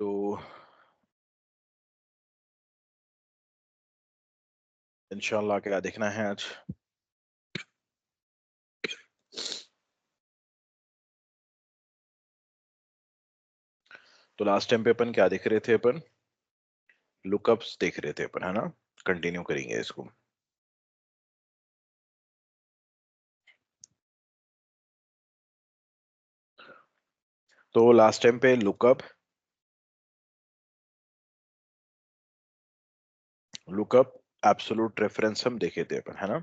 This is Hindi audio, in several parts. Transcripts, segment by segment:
तो इंशाल्लाह क्या देखना है आज? तो लास्ट टाइम पे अपन क्या देख रहे थे? अपन लुकअप्स देख रहे थे अपन, है ना? कंटिन्यू करेंगे इसको। तो लास्ट टाइम पे लुकअप एब्सोल्यूट रेफरेंस हम देखे थे अपन, है ना?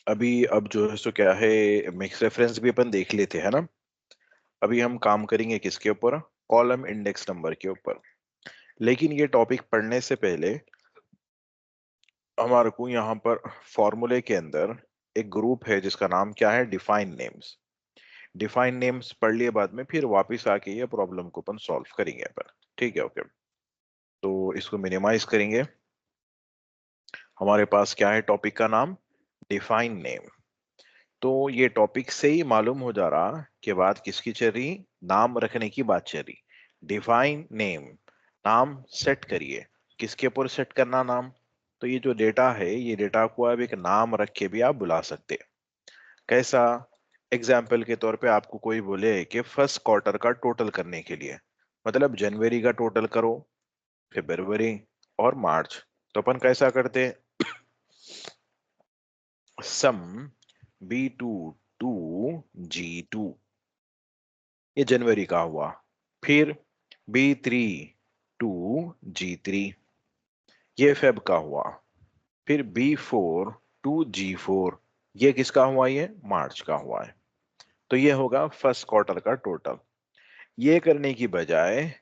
अभी अब जो है सो क्या है, मिक्स रेफरेंस भी अपन देख लेते हैं ना। अभी हम काम करेंगे किसके ऊपर? कॉलम इंडेक्स नंबर के ऊपर। लेकिन ये टॉपिक पढ़ने से पहले हमारे को यहाँ पर फॉर्मूले के अंदर एक ग्रुप है जिसका नाम क्या है? Define names. डिफाइन नेम्स पढ़ लिए बाद में फिर वापस आके ये प्रॉब्लम को अपन सॉल्व करेंगे अपन। ठीक है, ओके। तो इसको मिनिमाइज करेंगे। हमारे पास क्या है टॉपिक का नाम? Define name. तो ये टॉपिक से ही मालूम हो जा रहा कि बात किसकी चल रही? नाम रखने की बात चल रही। डिफाइन नेम, नाम सेट करिए। किसके ऊपर सेट करना नाम? तो ये जो डेटा है, ये डेटा को आप एक नाम रख के भी आप बुला सकते हैं। कैसा? एग्जाम्पल के तौर पे आपको कोई बोले कि फर्स्ट क्वार्टर का टोटल करने के लिए, मतलब जनवरी का टोटल करो, फरवरी और मार्च। तो अपन कैसा करते? सम B2 to G2, ये जनवरी का हुआ। फिर B3 to G3, ये फेब का हुआ। फिर B4 to G4, ये किसका हुआ? ये मार्च का हुआ है। तो ये होगा फर्स्ट क्वार्टर का टोटल। ये करने की बजाय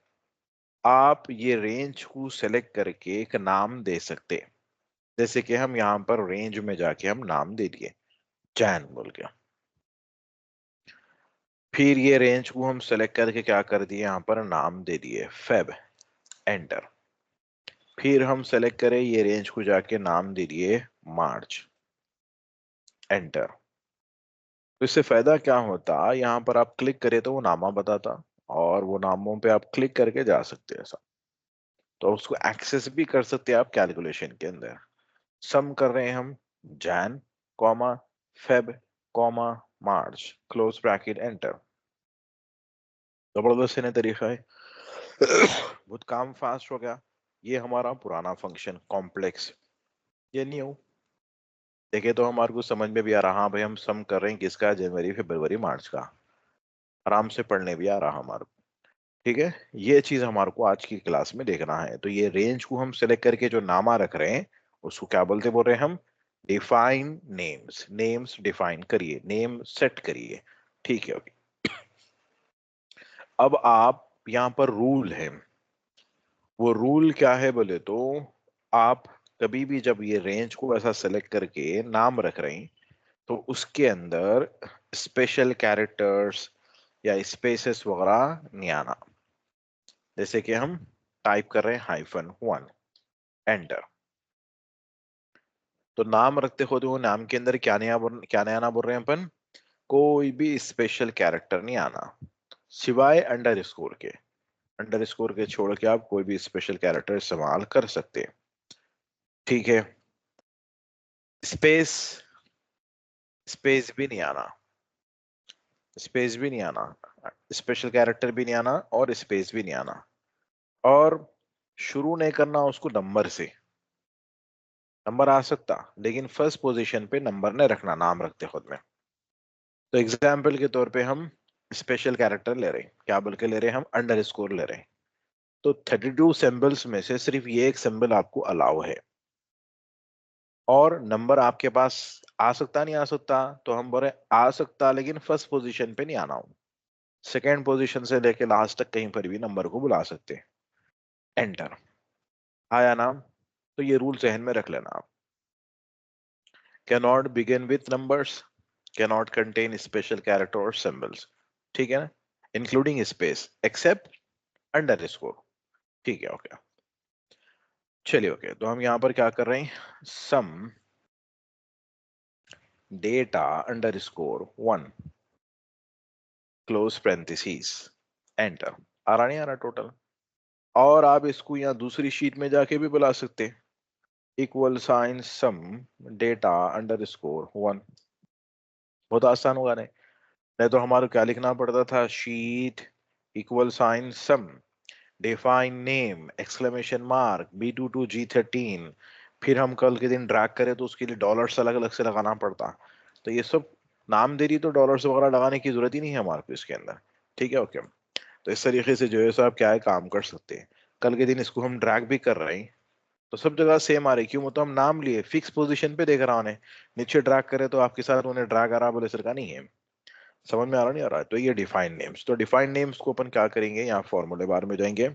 आप ये रेंज को सेलेक्ट करके एक नाम दे सकते हैं। जैसे कि हम यहाँ पर रेंज में जाके हम नाम दे दिए जैन बोल के। फिर ये रेंज को हम सेलेक्ट करके क्या कर दिए? यहाँ पर नाम दे दिए फेब, एंटर। फिर हम सेलेक्ट करें ये रेंज को, जाके नाम दे दिए मार्च, एंटर। तो इससे फायदा क्या होता? यहाँ पर आप क्लिक करें तो वो नामा बताता, और वो नामों पे आप क्लिक करके जा सकते हैं। ऐसा तो उसको एक्सेस भी कर सकते हैं आप कैलकुलेशन के अंदर। सम कर रहे हैं हम Jain comma Feb comma March, close bracket, enter. जबरदस्त है ना तरीका है। बहुत काम फास्ट हो गया। ये हमारा पुराना फंक्शन कॉम्प्लेक्स, ये न्यू। देखे तो हमारे को समझ में भी आ रहा, हाँ भाई हम सम कर रहे हैं किसका? जनवरी फरवरी मार्च का। आराम से पढ़ने भी आ रहा हमारे को। ठीक है, ये चीज हमारे को आज की क्लास में देखना है। तो ये रेंज को हम सेलेक्ट करके जो नामा रख रहे हैं उसको क्या बोलते बोल रहे हैं हम? Define names. नेम्स डिफाइन करिए, नेम सेट करिए। ठीक है, ओके। अब आप यहाँ पर रूल है, वो रूल क्या है बोले तो, आप कभी भी जब ये रेंज को ऐसा सेलेक्ट करके नाम रख रहे हैं तो उसके अंदर स्पेशल कैरेक्टर्स या स्पेसेस वगैरह नहीं आना। जैसे कि हम टाइप कर रहे हैं -1, एंटर। तो नाम रखते हो तो नाम के अंदर क्या नहीं आना बोल रहे हैं अपन? कोई भी स्पेशल कैरेक्टर नहीं आना, सिवाय अंडरस्कोर के। अंडरस्कोर के छोड़ के आप कोई भी स्पेशल कैरेक्टर इस्तेमाल कर सकते हैं। ठीक है। स्पेस, स्पेस भी नहीं आना, स्पेस भी नहीं आना, स्पेशल कैरेक्टर भी नहीं आना और स्पेस भी नहीं आना। और शुरू नहीं करना उसको नंबर से। नंबर आ सकता, लेकिन फर्स्ट पोजीशन पे नंबर नहीं रखना नाम रखते खुद में। तो एग्जाम्पल के तौर पे हम स्पेशल कैरेक्टर ले रहे हैं, क्या बोल के ले रहे हैं हम? अंडरस्कोर ले रहे हैं। तो 32 सिंबल्स में से सिर्फ ये एक सिंबल आपको अलाउ है। और नंबर आपके पास आ सकता नहीं आ सकता? तो हम बोले आ सकता, लेकिन फर्स्ट पोजीशन पे नहीं आना हो। सेकेंड पोजीशन से लेके लास्ट तक कहीं पर भी नंबर को बुला सकते हैं। एंटर। आया नाम? तो ये रूल जहन में रख लेना आप। Can not begin with numbers, can not contain special character और सिंबल्स। ठीक है ना? Including space except underscore. ठीक है, ओके। चलिए, ओके। तो हम यहाँ पर क्या कर रहे हैं? Sum data underscore 1, close parenthesis, enter. आ रहा नहीं आ रहा टोटल। और आप इसको यहाँ दूसरी शीट में जाके भी बुला सकते हैं, equal sign sum data underscore 1। बहुत आसान होगा नहीं तो हमारे क्या लिखना पड़ता था, sheet equal sign sum define name exclamation mark B22G13। फिर हम कल के दिन ड्रैग करें तो उसके लिए डॉलर्स अलग अलग से लगाना पड़ता। तो ये सब नाम दे रही तो डॉलर्स वगैरह लगाने की जरूरत ही नहीं है हमारे को इसके अंदर। ठीक है, ओके। तो इस तरीके से जो है सो आप क्या है काम कर सकते हैं। कल के दिन इसको हम ड्रैग भी कर रहे हैं तो सब जगह सेम आ रही, क्यों? मतलब हम नाम लिए फिक्स पोजीशन पे देख रहा उन्हें, नीचे ड्रैग करे तो आपके साथ उन्हें ड्रैग आ रहा बोले सर का नहीं है। समझ में आ रहा नहीं आ रहा? तो ये डिफाइन नेम्स, तो डिफाइन नेम्स को अपन क्या करेंगे, यहाँ फॉर्मूले बार में जाएंगे,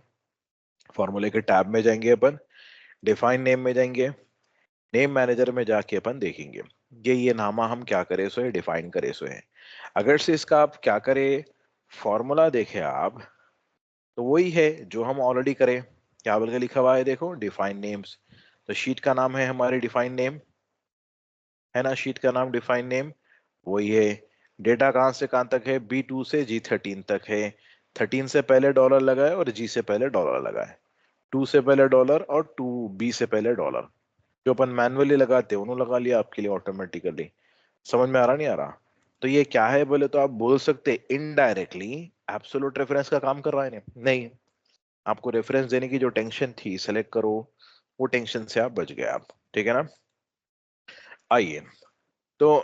फॉर्मूले के टैब में जाएंगे अपन, डिफाइन नेम में जाएंगे, नेम मैनेजर में जाके अपन देखेंगे ये नामा हम क्या करे सो है, डिफाइन करे सो है। अगर से इसका आप क्या करे फॉर्मूला देखे आप, तो वही है जो हम ऑलरेडी करें। क्या बोल के लिखा हुआ है देखो, डिफाइन नेम्स। तो शीट का नाम है हमारी डिफाइन नेम, है ना, शीट का नाम डिफाइन नेम वही है। डेटा कहां से कहां तक है, B2 से G13 तक है। 13 से पहले डॉलर लगाए और G से पहले डॉलर लगाए, 2 से पहले डॉलर और 2B से पहले डॉलर। जो अपन मैनुअली लगाते हैं उन्होंने लगा लिया आपके लिए ऑटोमेटिकली। समझ में आ रहा नहीं आ रहा? तो ये क्या है बोले तो आप बोल सकते इनडायरेक्टली एब्सोल्यूट रेफरेंस का काम कर रहा है नहीं। आपको रेफरेंस देने की जो टेंशन थी सेलेक्ट करो, वो टेंशन से आप बच गए आप। ठीक है ना? आइए तो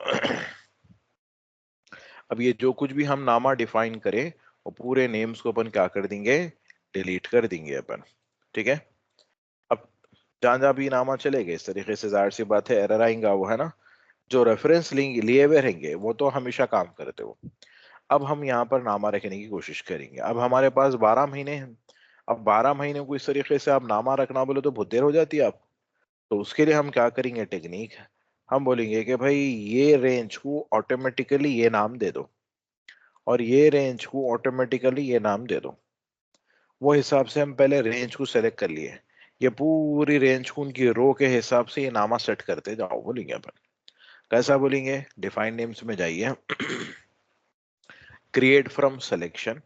अब ये जो कुछ भी हम नामा डिफाइन करें वो पूरे नेम्स को अपन क्या कर देंगे, डिलीट कर देंगे अपन। ठीक है? अब जहां जहां भी नामा चलेंगे इस तरीके से जाहिर सी बात है एरर आएगा, वो है ना। जो रेफरेंस लिए हुए रहेंगे वो तो हमेशा काम करते हो। अब हम यहाँ पर नामा रखने की कोशिश करेंगे। अब हमारे पास 12 महीने हैं। अब 12 महीने को इस तरीके से आप नामा रखना बोले तो बहुत देर हो जाती है आप। तो उसके लिए हम क्या करेंगे टेक्निक, हम बोलेंगे कि भाई ये रेंज को ऑटोमेटिकली ये नाम दे दो और ये रेंज को ऑटोमेटिकली ये नाम दे दो। वो हिसाब से हम पहले रेंज को सेलेक्ट कर लिए, ये पूरी रेंज को उनकी रो के हिसाब से ये नामा सेट करते जाओ बोलेंगे अपन। कैसा बोलेंगे, डिफाइन नेम्स में जाइए, क्रिएट फ्रॉम सिलेक्शन,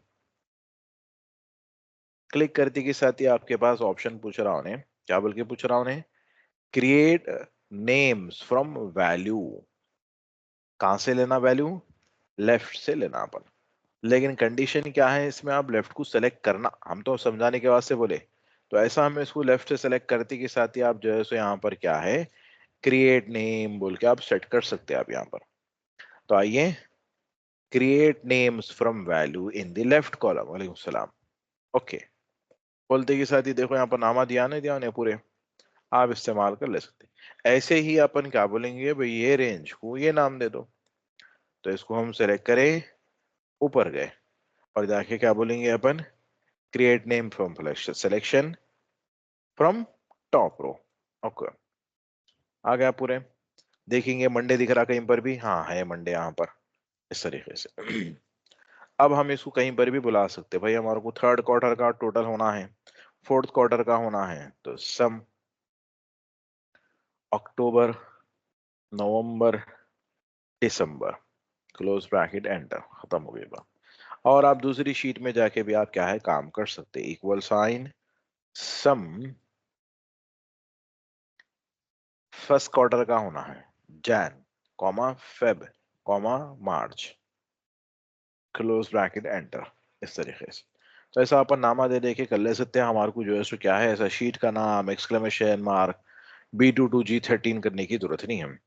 क्लिक करते के साथ ही आपके पास ऑप्शन पूछ रहा उन्हें, क्या बोल के पूछ रहा उन्हें, क्रिएट नेम्स फ्रॉम वैल्यू। कहां से लेना वैल्यू, लेफ्ट से लेना अपन। लेकिन कंडीशन क्या है इसमें, आप लेफ्ट को सेलेक्ट करना, हम तो समझाने के वास्ते बोले। तो ऐसा हमें इसको लेफ्ट से सेलेक्ट करते के साथ ही आप जो है सो यहाँ पर क्या है, क्रिएट नेम बोल के आप सेट कर सकते हैं आप यहाँ पर। तो आइए, create names from value in the left column, वालेकुम सलाम। ओके, बोलते के साथ ही देखो यहाँ पर नामा दिया नहीं दिया उन्हें पूरे, आप इस्तेमाल कर ले सकते हैं। ऐसे ही अपन क्या बोलेंगे भाई, ये रेंज को ये नाम दे दो। तो इसको हम सेलेक्ट करें, ऊपर गए और जाके क्या बोलेंगे अपन, create name from selection from top row. Okay, आ गया पूरे। देखेंगे मंडे दिख रहा कहीं पर भी, हाँ है मंडे यहाँ पर, इस तरीके से। अब हम इसको कहीं पर भी बुला सकते हैं भाई, हमारे को थर्ड क्वार्टर का टोटल होना है, फोर्थ क्वार्टर का होना है, तो सम अक्टूबर नवंबर दिसंबर, क्लोज ब्रैकेट एंटर, खत्म हो गया। और आप दूसरी शीट में जाके भी आप क्या है काम कर सकते हैं, equal sign sum first quarter का होना है, Jan comma Feb comma March, close bracket enter, इस तरीके से। तो ऐसा अपन नामा दे दे के कर ले सकते हैं। हमारे को जो है सो क्या है, ऐसा शीट का नाम एक्सक्लेमेशन मार्क B22G13 करने की जरूरत नहीं है।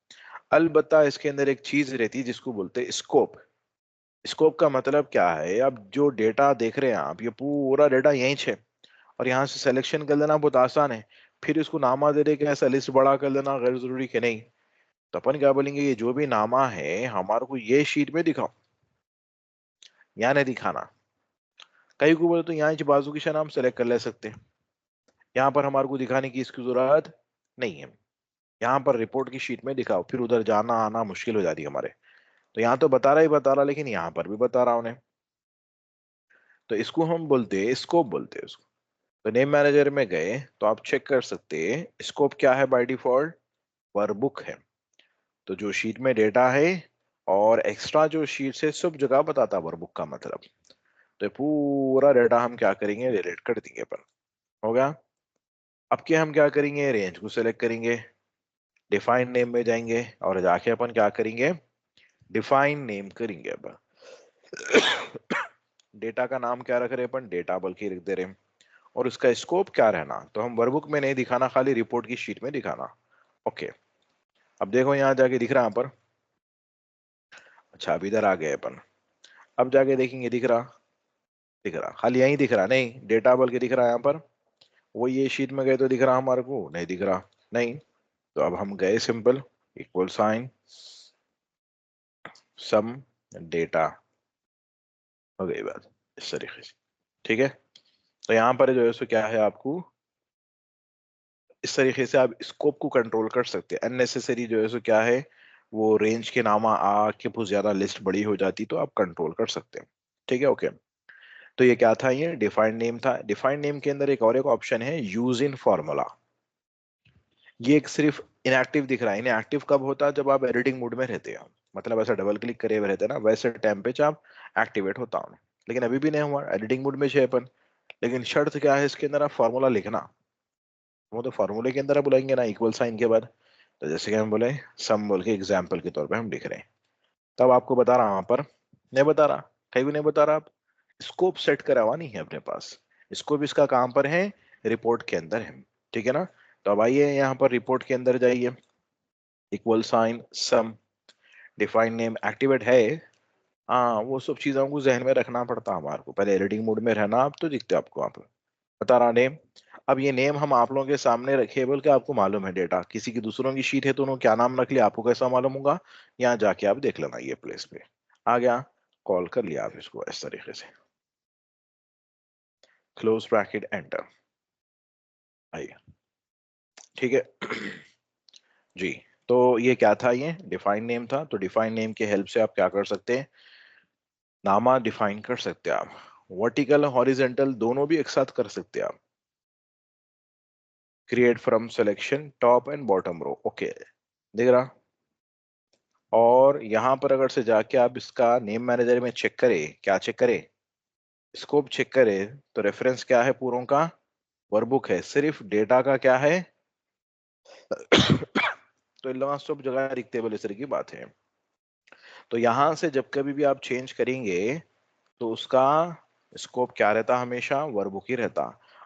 अलबत्ता इसके अंदर एक चीज रहती है जिसको बोलते हैं स्कोप। स्कोप का मतलब क्या है, अब जो डेटा देख रहे हैं आप, ये पूरा डेटा यहीं है और यहाँ से सिलेक्शन कर लेना बहुत आसान है। फिर इसको नामा दे दे के ऐसा लिस्ट बड़ा कर लेना गैर जरूरी के नहीं। तो अपन क्या बोलेंगे, ये जो भी नामा है हमारे को ये शीट में दिखाओ, यहाँ नहीं दिखाना। कहीं को बोले तो यहाँ बाजू की नाम सेलेक्ट कर ले सकते हैं, यहाँ पर हमारे को दिखाने की इसकी जरूरत नहीं है। यहाँ पर रिपोर्ट की शीट में दिखाओ, फिर उधर जाना आना मुश्किल हो जाती है हमारे। तो यहाँ तो बता रहा ही बता रहा, लेकिन यहाँ पर भी बता रहा उन्हें। तो इसको हम बोलते हैं स्कोप बोलते हैं इसको। तो नेम मैनेजर में गए तो आप चेक कर सकते हैं स्कोप क्या है, बाय डिफॉल्ट वर्कबुक है। तो जो शीट में डेटा है और एक्स्ट्रा जो शीट है सब जगह बताता है वर्कबुक का मतलब। तो ये पूरा डाटा हम क्या करेंगे, डिलीट कर देंगे अपन। हो गया। अब क्या हम क्या करेंगे, रेंज को सिलेक्ट करेंगे, डिफाइन नेम में जाएंगे और जाके अपन क्या करेंगे, डिफाइन नेम करेंगे। अब डेटा का नाम क्या रख रहे हैं अपन, डेटा बल्कि के लिख दे रहे हैं। और उसका स्कोप क्या रहना, तो हम वर्कबुक में नहीं दिखाना, खाली रिपोर्ट की शीट में दिखाना। ओके। अब देखो यहाँ जाके दिख रहा है यहाँ पर। अच्छा अब इधर आ गए अपन, अब जाके देखेंगे, दिख रहा, दिख रहा, खाली यहीं दिख रहा, नहीं डेटा बल्कि दिख रहा है यहाँ पर। वो ये शीट में गए तो दिख रहा हमारे को, नहीं दिख रहा, नहीं। तो अब हम गए simple, equal sign sum data, हो गई बात इस तरीके से। ठीक है। तो यहाँ पर जो है सो क्या है, आपको इस तरीके से आप स्कोप को कंट्रोल कर सकते हैं। अननेसेसरी जो है सो क्या है, वो रेंज के नाम आके बहुत ज्यादा लिस्ट बड़ी हो जाती, तो आप कंट्रोल कर सकते हैं। ठीक है, ओके। तो ये क्या था, ये डिफाइंड नेम था। डिफाइंड नेम के अंदर एक और एक ऑप्शन है, यूज इन फॉर्मूला। ये एक सिर्फ इनएक्टिव दिख रहा है। इनएक्टिव कब होता है, जब आप एडिटिंग मोड में रहते हो, मतलब ऐसा डबल क्लिक करे हुए रहते हैं ना, वैसे टाइम पे आप एक्टिवेट होता हूँ। लेकिन अभी भी नहीं हुआ, एडिटिंग मोड में छे अपन। लेकिन शर्त क्या है इसके अंदर, आप फॉर्मूला लिखना। वो तो फॉर्मूले के अंदर आप बुलाएंगे ना इक्वल साइन के बाद। तो जैसे कि हम बोले सम बोल के एग्जाम्पल के तौर पे हम लिख रहे हैं, तब आपको बता रहा वहां पर, नहीं बता रहा, कहीं भी नहीं बता रहा। आप स्कोप सेट करा हुआ नहीं है अपने पास, स्कोप इसका कहाँ पर है, रिपोर्ट के अंदर है। ठीक है ना। तो अब आइए यहाँ पर रिपोर्ट के अंदर जाइए, equal sign sum, define name activate है। हाँ वो सब चीजों को जहन में रखना पड़ता है हमारे को, पहले एडिटिंग मोड में रहना, आप तो दिखते हो आपको वहां पर बता रहा नेम। अब ये नेम हम आप लोगों के सामने रखे, बोल के आपको मालूम है डेटा, किसी की दूसरों की शीट है तो उन्होंने क्या नाम रख लिया, आपको कैसा मालूम होगा, यहाँ जाके आप देख लेना, ये प्लेस पे आ गया, कॉल कर लिया आप इसको इस तरीके से, क्लोज ब्रैकेट एंटर, आइए। ठीक है। जी। तो ये क्या था, ये डिफाइन नेम था। तो डिफाइन नेम के हेल्प से आप क्या कर सकते हैं, नामा डिफाइन कर सकते हैं आप। वर्टिकल हॉरिजेंटल दोनों भी एक साथ कर सकते हैं आप। Create from selection top and bottom row, okay, दिख रहा। और यहां पर अगर से जाके आप इसका नेम मैनेजर में चेक करें, क्या चेक करें, स्कोप चेक करें, तो रेफरेंस क्या है पूरों का, वर्कबुक है, सिर्फ डेटा का क्या है। तो इन लोगों सब जगह दिखते बोले, इस तरह की बात है। तो यहां से जब कभी भी आप चेंज करेंगे, तो उसका स्कोप क्या रहता, हमेशा वर्कबुक ही रहता।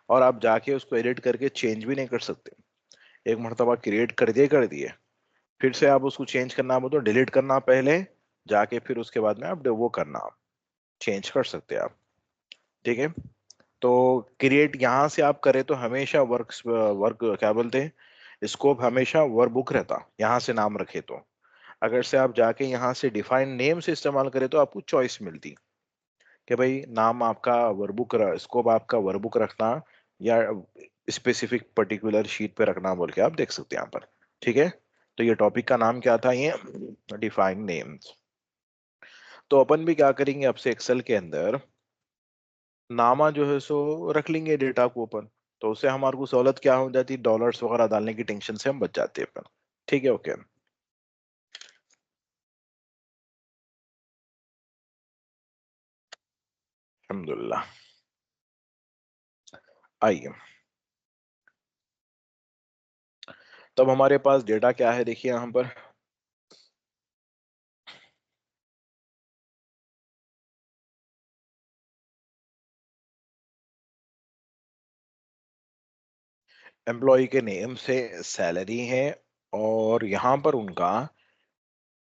और आप जाके उसको एडिट करके चेंज भी नहीं कर सकते। एक मरतबा क्रिएट कर दिए, फिर से आप उसको चेंज करना हो तो डिलीट करना पहले, जाके फिर उसके बाद में आप वो करना, चेंज कर सकते हैं आप। ठीक है। तो क्रिएट यहाँ से आप करें तो हमेशा वर्क वर्क क्या बोलते हैं, स्कोप हमेशा वर्कबुक रहता, यहाँ से नाम रखे तो। अगर से आप जाके यहाँ से डिफाइन नेम से इस्तेमाल करें तो आपको चॉइस मिलती कि भाई नाम आपका वर्कबुक, स्कोप आपका वर्कबुक रखना या स्पेसिफिक पर्टिकुलर शीट पे रखना, बोल के आप देख सकते हैं यहाँ पर। ठीक है। तो ये टॉपिक का नाम क्या था, ये डिफाइन नेम्स। तो अपन भी क्या करेंगे, अब से एक्सेल के अंदर नामा जो है सो रख लेंगे डेटा को अपन। तो उससे हमारे को सहूलत क्या हो जाती, डॉलर्स वगैरह डालने की टेंशन से हम बच जाते हैं अपन। ठीक है, ओके। अल्हम्दुलिल्लाह। आइए, तब हमारे पास डेटा क्या है, देखिए यहाँ पर एम्प्लॉय के नेम से सैलरी है, और यहाँ पर उनका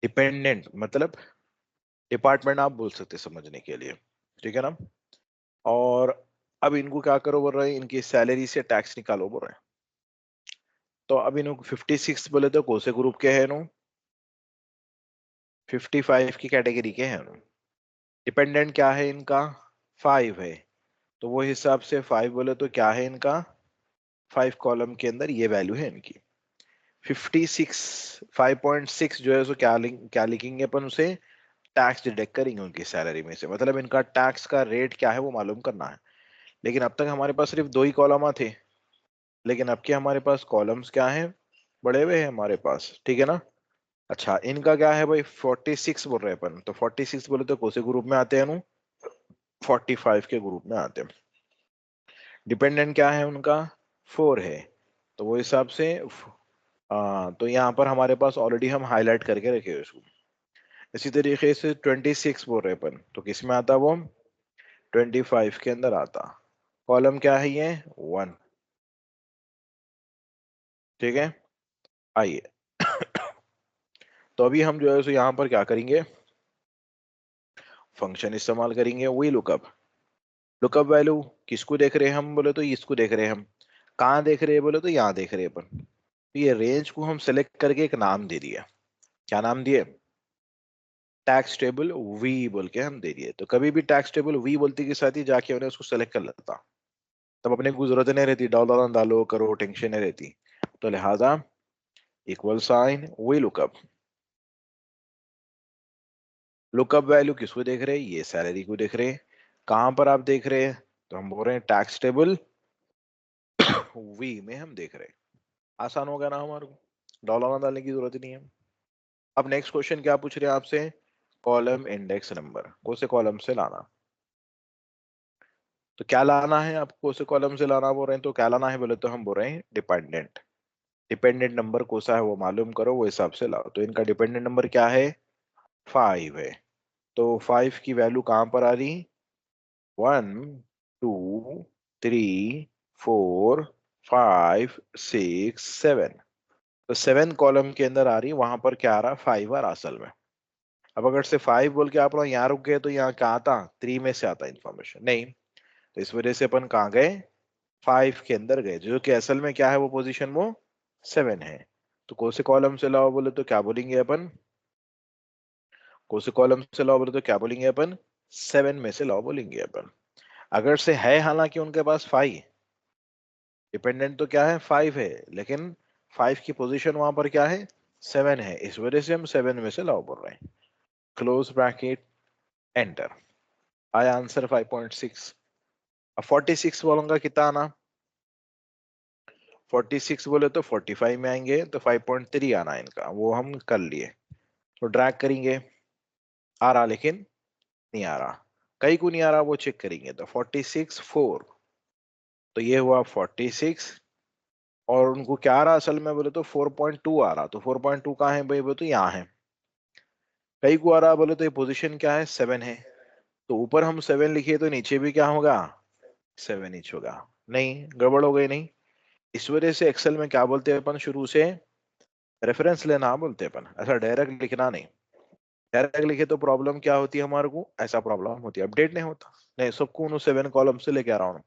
डिपेंडेंट मतलब डिपार्टमेंट आप बोल सकते हैं समझने के लिए। ठीक है ना। और अब इनको क्या करो बोल रहे हैं, इनकी सैलरी से टैक्स निकालो बोल रहे हैं। तो अब इनको 56 बोले तो कौन से ग्रुप के हैं, 55 की कैटेगरी के हैं। डिपेंडेंट क्या है इनका, 5 है। तो वो हिसाब से 5 बोले तो क्या है इनका, 5 कॉलम के अंदर ये वैल्यू है इनकी 56। 5.6 जो है सो क्या लिखेंगे अपन उसे, टैक्स डिडक्ट करेंगे उनकी सैलरी में से, मतलब इनका टैक्स का रेट क्या है वो मालूम करना है। लेकिन अब तक हमारे पास सिर्फ दो ही कॉलम थे, लेकिन अब के हमारे पास कॉलम्स क्या है, बड़े हुए हैं हमारे पास। ठीक है ना। अच्छा इनका क्या है भाई, 46 बोल रहे हैं अपन, तो 46 बोले तो कौन से ग्रुप में आते हैं, 45 के ग्रुप में आते हैं। डिपेंडेंट क्या है उनका, 4 है, तो वो हिसाब से तो यहाँ पर हमारे पास ऑलरेडी हम हाईलाइट करके रखे हुए इसको। इसी तरीके से 26 बोल रहे अपन, तो किस में आता वो, 25 के अंदर आता। कॉलम क्या है ये, 1। ठीक है, आइए तो अभी हम जो है सो यहाँ पर क्या करेंगे, फंक्शन इस्तेमाल करेंगे, वही लुकअप। लुकअप वैल्यू किसको देख रहे हैं हम, बोले तो इसको देख रहे हैं हम। कहाँ देख रहे हैं बोले तो यहाँ देख रहे हैं अपन। तो ये रेंज को हम सेलेक्ट करके एक नाम दे दिया। क्या नाम दिए, टैक्स टेबल वी बोल के हम दे दिए। तो कभी भी टैक्स टेबल वी बोलते के साथ ही जाके उन्हें उसको सेलेक्ट कर लेता, तब अपने को जरूरत नहीं रहती डॉलर डालो करो, टेंशन नहीं रहती। तो लिहाजा equal sign V lookup. Lookup value किसको देख रहे हैं, ये सैलरी को देख रहे हैं। कहां पर आप देख रहे हैं, तो हम बोल रहे हैं टैक्स टेबल वी में हम देख रहे हैं। आसान हो गया ना हमारे को, डॉलर डालने की जरूरत ही नहीं है। अब नेक्स्ट क्वेश्चन क्या पूछ रहे हैं आपसे, कॉलम इंडेक्स नंबर कौन से कॉलम से लाना। तो क्या लाना है आपको, कौन से कॉलम से लाना बोल रहे हैं, तो क्या लाना है बोले तो हम बोल रहे हैं डिपेंडेंट। डिपेंडेंट नंबर कौन सा है वो मालूम करो, वो हिसाब से लाओ। तो इनका डिपेंडेंट नंबर क्या है, 5 है। तो 5 की वैल्यू कहां पर आ रही, 1 2 3 4 5 6 7। तो 7 कॉलम के अंदर आ रही, वहां पर क्या आ रहा, 5 आ रहा असल में। अब अगर से 5 बोल के आप लोग यहाँ रुक गए तो यहाँ क्या आता, 3 में से आता इंफॉर्मेशन नहीं। तो इस वजह से अपन कहाँ गए, 5 के अंदर गए, जो कि असल में क्या है वो पोजीशन वो 7 है। तो कौन से कॉलम से लाओ बोले तो क्या बोलेंगे अपन, कौन से कॉलम से लाओ बोले तो क्या बोलेंगे अपन, 7 में से लाओ बोलेंगे अपन। अगर से है हालांकि उनके पास 5, डिपेंडेंट तो क्या है 5 है, लेकिन 5 की पोजीशन वहां पर क्या है, 7 है, इस वजह से हम 7 में से लाओ बोल रहे हैं। Close bracket, enter. आया आंसर 5.6। अब 46 बोलूंगा कितना आना, 46 बोले तो 45 में आएंगे, तो 5.3 आना इनका, वो हम कर लिए। तो ड्रैग करेंगे, आ रहा लेकिन नहीं आ रहा, कहीं को नहीं आ रहा, वो चेक करेंगे। तो 46 4, तो ये हुआ 46। और उनको क्या आ रहा असल में बोले तो 4.2 आ रहा। तो 4.2 कहाँ है भाई, बोले तो यहाँ है। कहीं को आ रहा बोले तो ये पोजीशन क्या है, 7 है। तो ऊपर हम 7 लिखे तो नीचे भी क्या होगा, 7 इंच होगा। नहीं, गड़बड़ हो गई नहीं। इस वजह से एक्सेल में क्या बोलते हैं अपन, शुरू से रेफरेंस लेना बोलते हैं अपन, ऐसा डायरेक्ट लिखना नहीं। डायरेक्ट लिखे तो प्रॉब्लम क्या होती है हमारे को, ऐसा प्रॉब्लम होती है, अपडेट नहीं होता। नहीं, सबको उन 7 कॉलम से लेके आ रहा हूँ।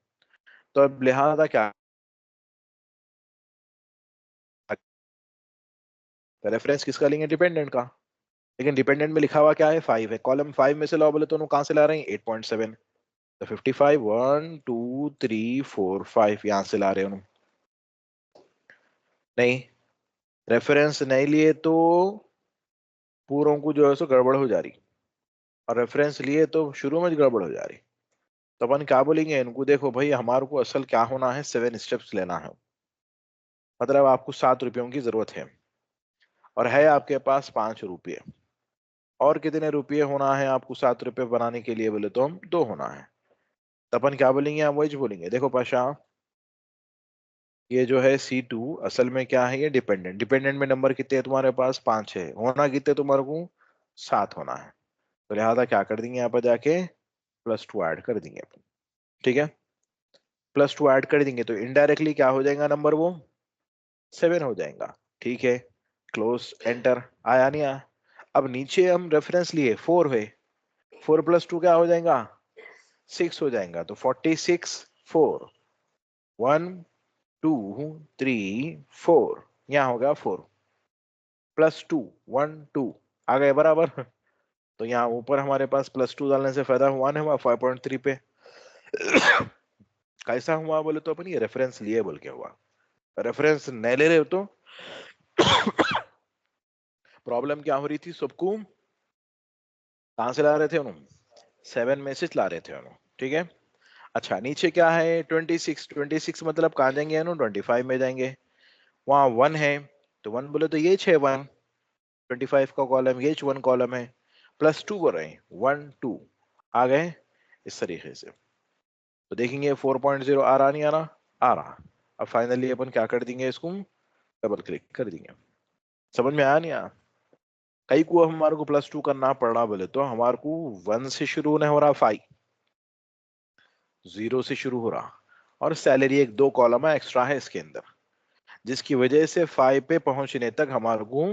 तो अब लिहाजा क्या, रेफरेंस किसका लेंगे, डिपेंडेंट का। लेकिन डिपेंडेंट में लिखा हुआ क्या है, 5 है। कॉलम 5 में से लाओ बोले तो उन्होंने कहाँ से ला रहे हैं, 8.7। तो 55 1 2 3 4 5 यहाँ से ला रहे हैं उन्होंने। नहीं, रेफरेंस नहीं लिए तो पूरों को जो है सो गड़बड़ हो जा रही, और रेफरेंस लिए तो शुरू में गड़बड़ हो जा रही। तो अपन क्या बोलेंगे इनको, देखो भाई हमारे को असल क्या होना है, 7 स्टेप्स लेना है। मतलब आपको 7 रुपयों की जरूरत है, और है आपके पास 5 रुपये। और कितने रुपये होना है आपको 7 रुपये बनाने के लिए बोले तो हम 2 होना है। तो अपन क्या बोलेंगे, हम वही बोलेंगे। देखो पाशा, ये जो है C2 असल में क्या है, ये डिपेंडेंट। डिपेंडेंट में नंबर कितने हैं तुम्हारे पास, 5 है। होना कितने तुम्हारे को, 7 होना है। तो लिहाजा क्या कर देंगे, यहाँ पर जाके +2 ऐड कर देंगे अपन। ठीक है, +2 ऐड कर देंगे तो इनडायरेक्टली क्या हो जाएगा नंबर, वो 7 हो जाएगा। ठीक है, क्लोज, एंटर। आया नहीं आया। अब नीचे हम रेफरेंस लिए 4 है, 4 + 2 क्या हो जाएगा, 6 हो जाएगा। तो 46 4 1 2 3 4, यहाँ होगा 4 +2 1 2 आ गए बराबर। तो यहाँ ऊपर हमारे पास +2 डालने से फायदा हुआ नहीं हुआ, 5.3 पे। कैसा हुआ बोले तो अपन ये रेफरेंस लिए बोल के हुआ। रेफरेंस नहीं ले रहे हो तो प्रॉब्लम क्या हो रही थी, सबको कहां से ला रहे थे उन्होंने, 7 में से ला रहे थे उन्होंने। ठीक है, अच्छा नीचे क्या है, 26। 26 मतलब कहाँ जाएंगे, 25 में जाएंगे। वहां 1 है, तो 1 बोले तो ये 1 25 का कॉलम, ये 1 कॉलम है। +2 बोल रहे हैं, 1 2 आ गए। इस तरीके से। तो देखेंगे 4.0 आ रहा नहीं आ रहा, आ रहा। अब फाइनली अपन क्या कर देंगे, इसको डबल क्लिक कर देंगे। समझ में आया नहीं आया? कई को हमारे को +2 करना पड़ रहा बोले तो हमारे को 1 से शुरू नहीं हो रहा, 5 0 से शुरू हो रहा, और सैलरी एक 2 कॉलम है एक्स्ट्रा है इसके अंदर, जिसकी वजह से 5 पे पहुंचने तक हमारे को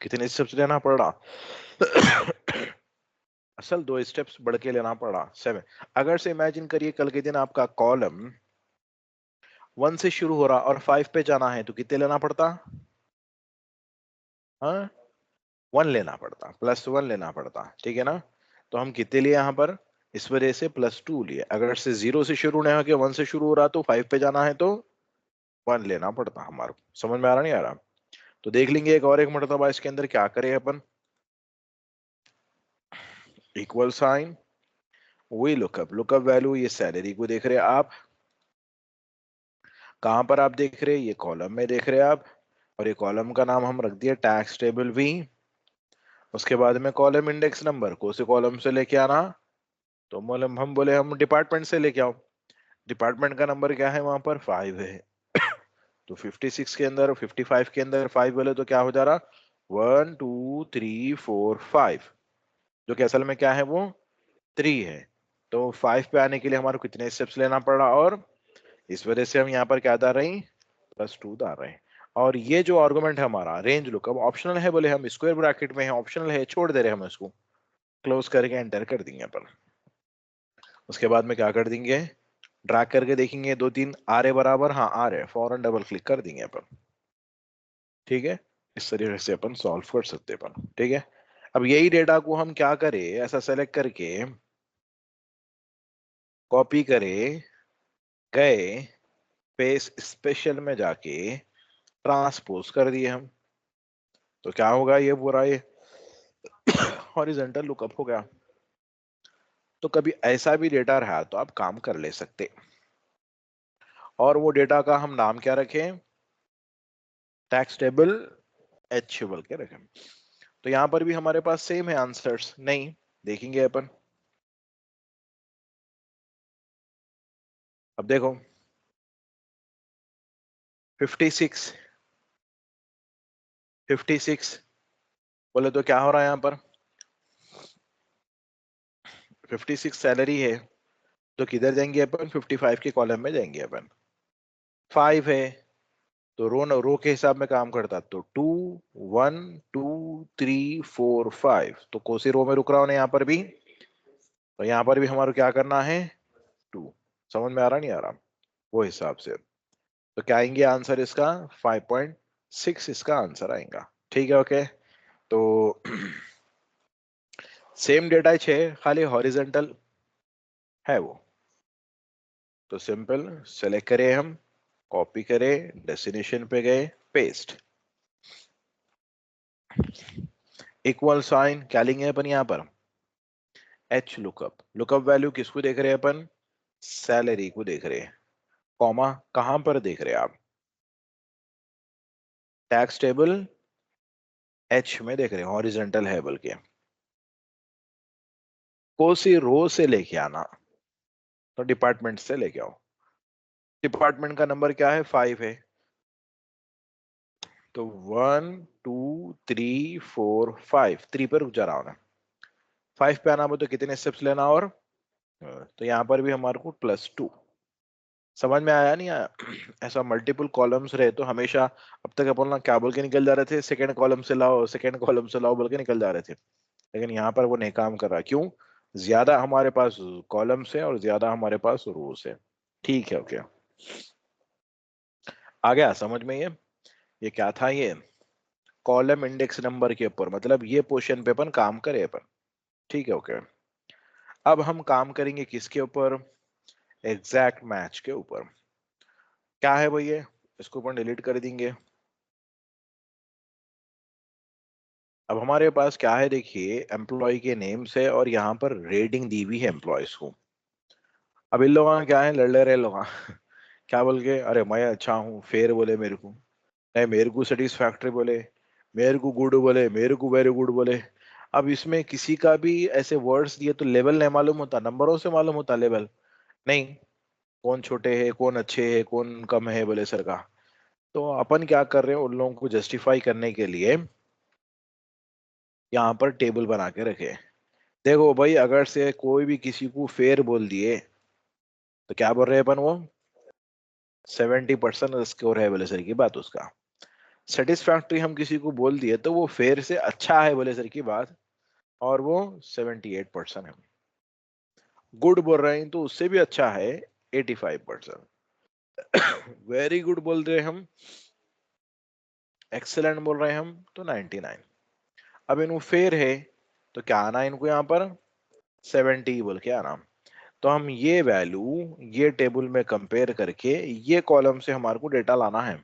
कितने स्टेप्स लेना पड़ रहा असल 2 स्टेप्स बढ़ के लेना पड़ रहा, 7। अगर से इमेजिन करिए कल के दिन आपका कॉलम 1 से शुरू हो रहा और 5 पे जाना है तो कितने लेना पड़ता? हाँ, 1 लेना पड़ता, +1 लेना पड़ता, ठीक है ना? तो हम कितने लिए यहाँ पर, इस वजह से +2 लिए। अगर से 0 से शुरू नहीं होकर 1 से शुरू हो रहा तो 5 पे जाना है तो 1 लेना पड़ता हमारे को। समझ में आ रहा नहीं आ रहा? तो देख लेंगे एक और एक मरतबा इसके अंदर क्या करें अपन, इक्वल साइन, वही लुकअप, लुकअप वैल्यू ये सैलरी को देख रहे हैं आप, कहां पर आप देख रहे हैं, ये कॉलम में देख रहे हैं आप, और ये कॉलम का नाम हम रख दिया टैक्स टेबल वी। उसके बाद में कॉलम इंडेक्स नंबर को उसी कॉलम से लेके आना, तो मतलब हम बोले हम डिपार्टमेंट से लेके आओ, डिपार्टमेंट का नंबर क्या है वहां पर, 5 है। तो 56 के अंदर 55 के अंदर 5 बोले तो क्या हो जा रहा, 1 2 3 4 5, जो कि असल में क्या है वो 3 है। तो 5 पे आने के लिए हमारे को कितने स्टेप्स लेना पड़ा, और इस वजह से हम यहाँ पर क्या डाल रहे हैं, +2 डाल रहे हैं। और ये जो आर्गुमेंट है हमारा रेंज लुकअप ऑप्शनल है, बोले हम स्क्वायर ब्रैकेट में है, ऑप्शनल है, छोड़ दे रहे हैं हम इसको, क्लोज करके एंटर कर देंगे अपन। उसके बाद में क्या कर देंगे, ड्रैग करके देखेंगे 2 3 आ रहे बराबर, हाँ आ रहे, फौरन डबल क्लिक कर देंगे अपन, ठीक है। इस तरीके से अपन सॉल्व कर सकते हैं अपन, ठीक है। अब यही डेटा को हम क्या करें, ऐसा सेलेक्ट करके कॉपी करें, गए पेज स्पेशल में जाके ट्रांसपोज कर दिए हम, तो क्या होगा, ये पूरा ये हॉरिजॉन्टल लुकअप हो गया। तो कभी ऐसा भी डेटा रहा तो आप काम कर ले सकते, और वो डेटा का हम नाम क्या रखें, टैक्स टेबल एच बोल के रखें। तो यहां पर भी हमारे पास सेम है आंसर्स, नहीं देखेंगे अपन। अब देखो 56 56 बोले तो क्या हो रहा है यहाँ पर, 56 सैलरी है, तो किधर जाएंगे अपन, 55 के कॉलम में जाएंगे अपन। 5 है तो रो के हिसाब में काम करता, तो 2 1 2 3 4 5, तो कौन सी रो में रुक रहा हूं यहाँ पर भी, तो यहाँ पर भी हमारे क्या करना है, 2। समझ में आ रहा नहीं आ रहा, वो हिसाब से। तो क्या आएंगे आंसर इसका, 5.6 इसका आंसर आएगा, ठीक है ओके। तो सेम डेटा है, खाली हॉरिजेंटल है वो। तो सिंपल सेलेक्ट करें हम, कॉपी करें, डेस्टिनेशन पे गए, पेस्ट, इक्वल साइन, क्या लेंगे अपन यहाँ पर, एच लुकअप, लुकअप वैल्यू किसको देख रहे हैं अपन, सैलरी को देख रहे हैं, कॉमा कहां पर देख रहे हैं आप, टैक्स टेबल एच में देख रहे हैं, हॉरिजेंटल है बल्कि, को सी रो से लेके आना, तो डिपार्टमेंट से लेके आओ, डिपार्टमेंट का नंबर क्या है, 5 है, तो 1 2 3 4 5, 3 पर रुक जा रहा हूं, 5 पे आना हो तो कितने स्टेप्स लेना, और तो यहाँ पर भी हमारे को +2। समझ में आया नहीं आया? ऐसा मल्टीपल कॉलम्स रहे तो हमेशा, अब तक अपन ना क्या बोल के निकल जा रहे थे, सेकंड कॉलम से लाओ, सेकंड कॉलम से लाओ बोल के निकल जा रहे थे, लेकिन यहाँ पर वो नहीं काम कर रहा, क्यों, ज्यादा हमारे पास कॉलम्स है और ज्यादा हमारे पास रोज है, ठीक है ओके। आ गया समझ में ये क्या था, ये कॉलम इंडेक्स नंबर के ऊपर, मतलब ये पोर्शन पे अपन काम करे अपन, ठीक है ओके। अब हम काम करेंगे किसके ऊपर, एग्जैक्ट मैच के ऊपर। क्या है भाई ये, इसको अपन डिलीट कर देंगे। अब हमारे पास क्या है, देखिए एम्प्लॉय के नेम से और यहाँ पर रेटिंग दी हुई है एम्प्लॉयज को। अब इन लोगों का क्या है, लड़ ले रहे लोग क्या बोल के, अरे मैं अच्छा हूँ फेयर बोले मेरे को, नहीं मेरे को सेटिस्फैक्टरी बोले, मेरे को गुड बोले, मेरे को वेरी गुड बोले। अब इसमें किसी का भी ऐसे वर्ड्स दिए तो लेवल नहीं मालूम होता, नंबरों से मालूम होता लेवल नहीं, कौन छोटे है कौन अच्छे है कौन कम है बोले सर का। तो अपन क्या कर रहे हैं, उन लोगों को जस्टिफाई करने के लिए यहाँ पर टेबल बना के रखे। देखो भाई, अगर से कोई भी किसी को फेयर बोल दिए तो क्या बोल रहे हैं अपन, वो 70% स्कोर है बोले सर की बात उसका। सेटिस्फैक्ट्री हम किसी को बोल दिए तो वो फेयर से अच्छा है बोले सर की बात, और वो 78% है। गुड बोल रहे हैं तो उससे भी अच्छा है 85%। वेरी गुड बोल रहे हैं हम, एक्सेलेंट बोल रहे हैं हम तो 99। अब इनको फेयर है तो क्या आना इनको यहाँ पर 70 बोल के आना। तो हम ये वैल्यू ये टेबल में कंपेयर करके ये कॉलम से हमारे को डेटा लाना है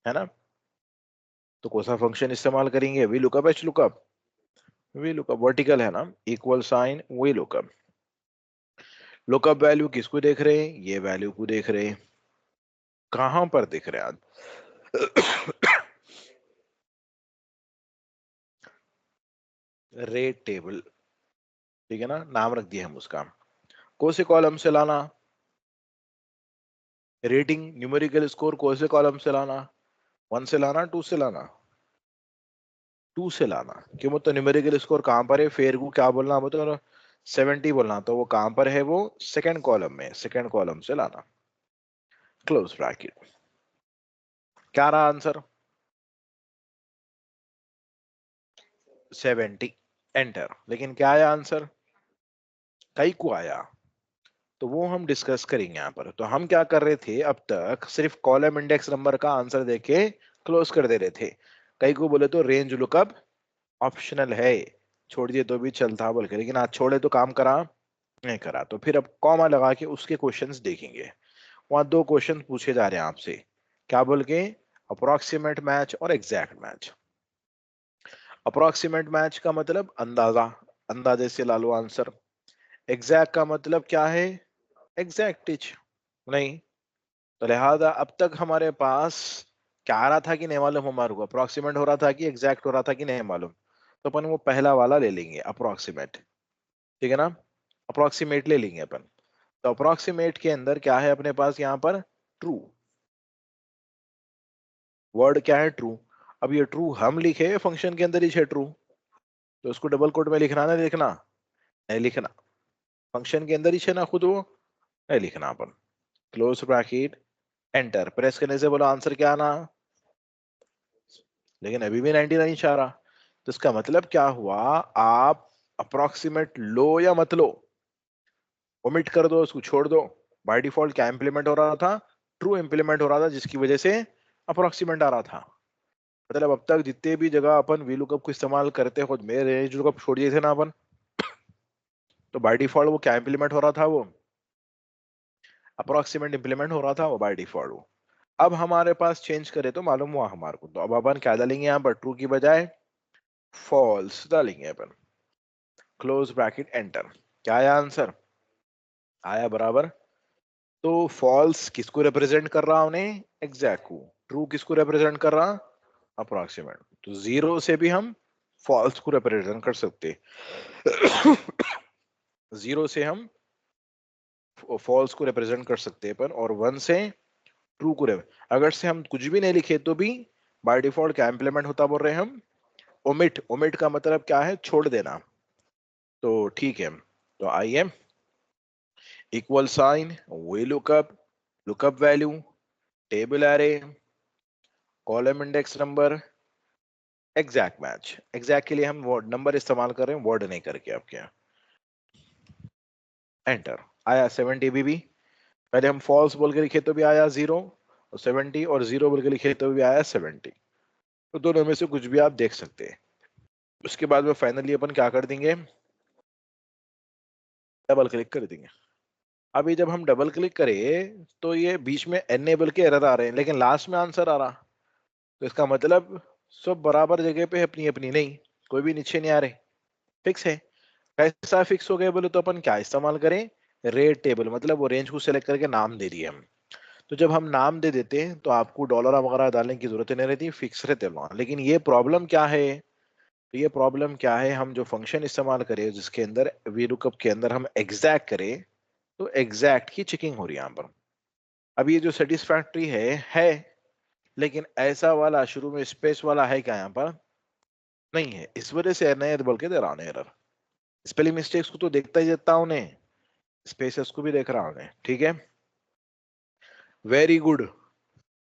ना। तो कौन सा फंक्शन इस्तेमाल करेंगे, V lookup H lookup. V lookup vertical है ना, equal sign V lookup. Lookup value किसको देख रहे हैं, ये वैल्यू को देख रहे हैं। कहां पर देख रहे हैं आज? रेट टेबल, ठीक है ना, नाम रख दिया हम उसका। कौन से कॉलम से लाना, रेटिंग न्यूमेरिकल स्कोर कौन से कॉलम से लाना, 1 से लाना 2 से लाना, 2 से लाना। क्यों, मतलब न्यूमेरिकल स्कोर कहां पर है, फेयर को क्या बोलना, मतलब 70 बोलना, तो वो कहां पर है, वो सेकंड कॉलम में, सेकंड कॉलम से लाना। Close bracket. क्या रहा आंसर, 70। एंटर। लेकिन क्या आया आंसर, कई को आया, तो वो हम डिस्कस करेंगे यहाँ पर। तो हम क्या कर रहे थे, अब तक सिर्फ कॉलम इंडेक्स नंबर का आंसर देके क्लोज कर दे रहे थे। कई को बोले तो रेंज लुकअप ऑप्शनल है, छोड़ दिए तो भी चलता बोल के, लेकिन आज छोड़े तो काम करा नहीं करा। तो फिर अब कॉमा लगा के उसके क्वेश्चंस देखेंगे। वहां 2 क्वेश्चन पूछे जा रहे हैं आपसे, क्या बोल के, अप्रोक्सीमेट मैच और एग्जैक्ट मैच। अप्रोक्सीमेट मैच का मतलब अंदाजा, अंदाजे से ला लो आंसर। एग्जैक्ट का मतलब क्या है, एग्जैक्ट नहीं। तो लिहाजा अब तक हमारे पास क्या आ रहा था कि नहीं मालूम, हमारे को अप्रोक्सीमेट हो रहा था कि एग्जैक्ट हो रहा था कि नहीं मालूम। तो अपन वो पहला वाला ले लेंगे अप्रोक्सीमेट, ठीक है ना, अप्रोक्सीमेट ले लेंगे अपन। तो अप्रोक्सीमेट के अंदर क्या है अपने पास यहाँ पर, ट्रू। वर्ड क्या है, ट्रू। अब ये ट्रू हम लिखे फंक्शन के अंदर ही है ट्रू, तो उसको डबल कोट में लिखना ना लिखना, नहीं लिखना, फंक्शन के अंदर ही है ना खुद वो, नहीं लिखना अपन। क्लोज ब्रैकेट, एंटर प्रेस करने से बोलो आंसर क्या आना, लेकिन अभी भी 99 चाह रहा। तो इसका मतलब क्या हुआ, आप अप्रोक्सीमेट लो या मत लो, ओमिट कर दो, उसको छोड़ दो। बाय डिफॉल्ट क्या इंप्लीमेंट हो रहा था, ट्रू इंप्लीमेंट हो रहा था, जिसकी वजह से अप्रोक्सीमेट आ रहा था। मतलब अब तक जितने भी जगह अपन वी लुकअप को इस्तेमाल करते खुद में रेंज लुकअप छोड़ दिए थे ना अपन, तो बाय डिफॉल्ट वो क्या इंप्लीमेंट हो रहा था, वो अप्रोक्सीमेट इंप्लीमेंट हो रहा था वो बाय डिफॉल्ट वो। अब हमारे पास चेंज करे तो मालूम हुआ हमारे को, तो अब अपन क्या डालेंगे यहाँ पर, ट्रू की बजाय फॉल्स डालेंगे अपन। Close bracket, enter. क्या आया आंसर, आया बराबर। तो फॉल्स किसको रिप्रेजेंट कर रहा, उन्हें एग्जैक्ट को, ट्रू किसको रिप्रेजेंट कर रहा, अप्रोक्सीमेट। तो 0 से भी हम फॉल्स को रिप्रेजेंट कर सकते। 0 से हम फॉल्स को रिप्रेजेंट कर सकते हैं अपन, और 1 से ट्रू को अगर से हम कुछ भी नहीं लिखे तो भी बाय डिफॉल्ट क्या इंप्लीमेंट होता बोल रहे हैं हम, ओमिट। ओमिट का मतलब क्या है, छोड़ देना। तो ठीक है, तो आइए, equal sign V lookup, lookup value, table array, column index number, exact match. Exact के लिए हम वर्ड नंबर इस्तेमाल कर रहे हैं, वर्ड नहीं करके आपके यहाँ। एंटर। आया 70 भी, पहले हम फॉल्स बोल के लिखे तो भी आया 0, और 70, और 0 बोल के लिखे तो भी आया 70। तो दोनों में से कुछ भी आप देख सकते हैं। उसके बाद में फाइनली अपन क्या कर देंगे, डबल क्लिक कर देंगे। अभी जब हम डबल क्लिक करें तो ये बीच में एनेबल के एरर आ रहे हैं, लेकिन लास्ट में आंसर आ रहा। तो इसका मतलब सब बराबर जगह पे अपनी अपनी, नहीं कोई भी नीचे नहीं आ रहे, फिक्स है। कैसा फिक्स हो गया बोले तो अपन क्या इस्तेमाल करें, रेट टेबल, मतलब वो रेंज को सिलेक्ट करके नाम दे दिए हम। तो जब हम नाम दे देते हैं तो आपको डॉलर वगैरह डालने की जरूरत नहीं रहती, फिक्स रहते वहां। लेकिन ये प्रॉब्लम क्या है, तो ये प्रॉब्लम क्या है, हम जो फंक्शन इस्तेमाल करें जिसके अंदर वीलुकअप के अंदर हम एग्जैक्ट करें, तो एग्जैक्ट की चेकिंग हो रही है यहाँ पर। अब ये जो सेटिस्फैक्ट्री है, लेकिन ऐसा वाला शुरू में स्पेस वाला है क्या यहाँ पर, नहीं है। इस वजह से नहीं बल्कि दे रहा हूं एरर। स्पेलिंग मिस्टेक्स को तो देखता ही देता हूं उन्हें, स्पेसेस को भी देख रहा हूं उन्हें, ठीक है। वेरी गुड,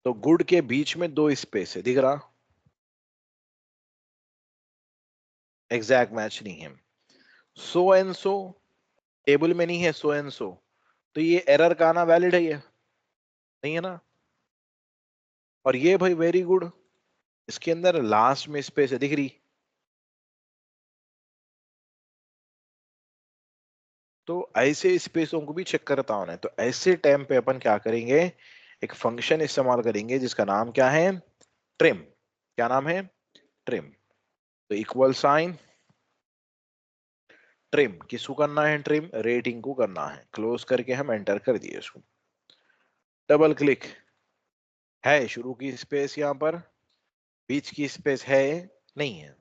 तो गुड के बीच में 2 स्पेस है, दिख रहा, एग्जैक्ट मैच नहीं है। सो एंड सो टेबल में नहीं है, सो एंड सो, तो ये एरर का आना वैलिड है, ये नहीं है ना। और ये भाई वेरी गुड, इसके अंदर लास्ट में स्पेस है, दिख रही। तो ऐसे स्पेसों को भी चेक करता हूं। तो ऐसे टाइम पे अपन क्या करेंगे, एक फंक्शन इस्तेमाल करेंगे जिसका नाम क्या है, ट्रिम। क्या नाम है, ट्रिम। तो इक्वल साइन ट्रिम, किसको करना है, ट्रिम रेटिंग को करना है। क्लोज करके हम एंटर कर दिए इसको। डबल क्लिक, है शुरू की स्पेस यहाँ पर, बीच की स्पेस है नहीं है,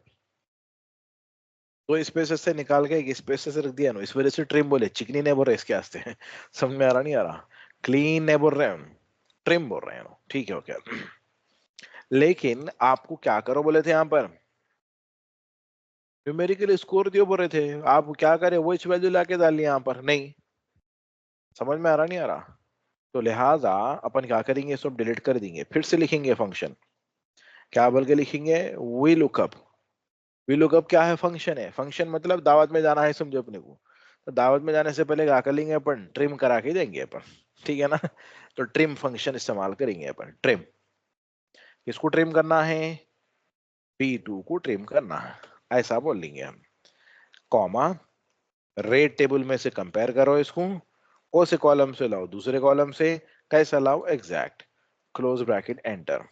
2 स्पेसेस से निकाल के एक स्पेस से रख दिया ना, इस वजह से ट्रिम बोले, चिकनी नहीं बोल रहे इसके वास्ते समझ में आ रहा नहीं आ रहा, क्लीन नहीं बोल रहे हैं, ट्रिम बोल रहे हैं, ठीक है ओके। लेकिन आपको क्या करो बोले थे यहाँ पर, न्यूमेरिकल स्कोर दियो बोल रहे थे, आप क्या करें वो वैल्यू लाके डाल लिया यहाँ पर, नहीं समझ में आ रहा नहीं आ रहा। तो लिहाजा अपन क्या करेंगे, सब डिलीट कर देंगे, फिर से लिखेंगे फंक्शन। क्या बोल के लिखेंगे, वी लुकअप। वी लुकअप क्या है, फंक्शन है। फंक्शन मतलब दावत में जाना है, समझो अपने को। तो दावत में जाने से पहले क्या कर लेंगे अपन, ट्रिम करा के देंगे अपन, ठीक है ना। तो ट्रिम फंक्शन इस्तेमाल करेंगे अपन, ट्रिम। किसको ट्रिम करना है, P2 को ट्रिम करना है, ऐसा बोल लेंगे हम। कॉमा, रेट टेबल में से कंपेयर करो इसको, ओ से कॉलम से लाओ दूसरे कॉलम से, कैसा लाओ, एग्जैक्ट, क्लोज ब्रैकेट एंटर।